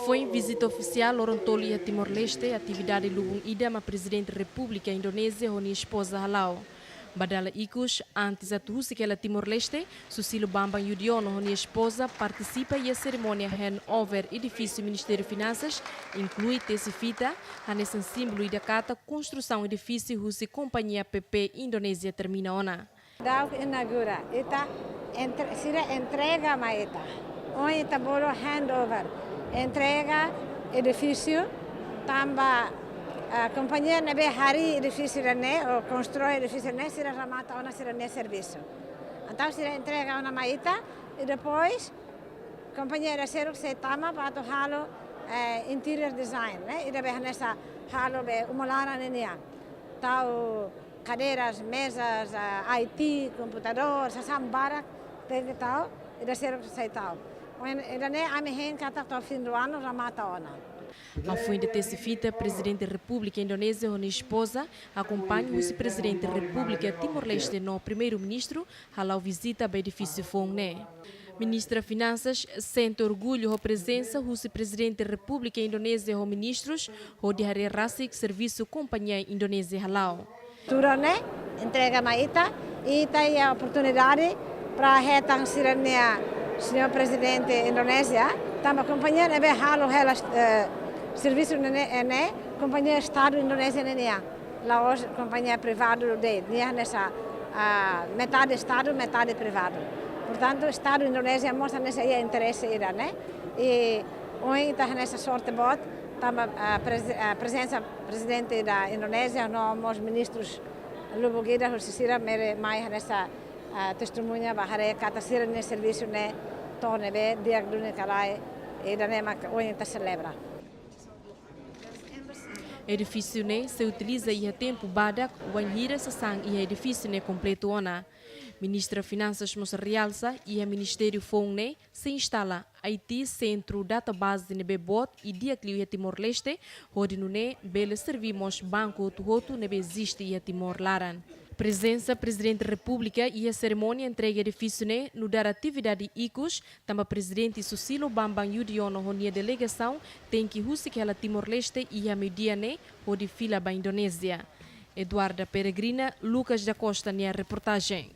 Foi visita oficial Orontolo e Timor-Leste, atividade Lubung Ida, ma presidente da República Indonésia, Roni esposa Halau. Badala Ikus, antes a Tuhusik Timor-Leste, Susilo Bambang Yudhoyono, Roni esposa, participa e a cerimônia handover edifício Ministério de Finanças, inclui tesse fita, nesse símbolo da cata, construção edifício Husi Companhia PP Indonésia termina ona. Dau inaugura, ita sira entrega maeta. Onde está bolo handover, entrega edifício, tamba a companhia nebe hari edifício rene ou constrói edifício rene, sira ramata ona sira ne serviço. Então sira entrega ona maeta e depois a companhia da Seruk se tama para halo interior design, né? E deve nessa halo be umulara nenia. Tau cadeiras, mesas, IT, computador, sasambara, tem que tal, e da Seruk se tal. Ainda nem a minha kata to fim do ano ramata ona. A fim de ter fita, presidente da República Indonésia, Roni esposa, acompanha o vice-presidente da República Timor-Leste, no primeiro-ministro, ao visita ao edifício Fongné. Ministra das Finanças sente orgulho da presença do vice-presidente da República Indonésia, os ministros, o de Hari Rasik, serviço companhia Indonésia Halau. Turane entrega maita e tem a oportunidade para retang sirania senhor presidente Indonésia, também a companhia nebe halo hela serviço né companhia Estado Indonésia nenia, lá hoje companhia privada de nia nessa metade Estado, metade privado. Portanto, o Estado Indonésia mostra nesse interesse ira, né? E hoje está nessa sorte bot, também a presença presidente da Indonésia, nós ministros Lubung Ida, Husisira, mere mai nessa testemunha bahare kata sira nesse serviço né, torne be diagdune kalai e da nema hoje está celebra. Edifício né se utiliza e a tempo badak wanhira sasang e edifício né completo ona. Ministra das Finanças nos realça e o Ministério Fongné se instala IT Centro Database de Nebebot e Diaclio e Timor-Leste, onde no ne bele servimos banco tuhoto nebe existe e Timor-Laran. Presença presidente da República e a cerimônia entrega edifício né no dar atividade ICUS, também presidente Susilo Bambang Yudhoyono a delegação tem que husik ela Timor-Leste e a media né onde fila ba Indonésia. Eduarda Peregrina, Lucas da Costa, a reportagem.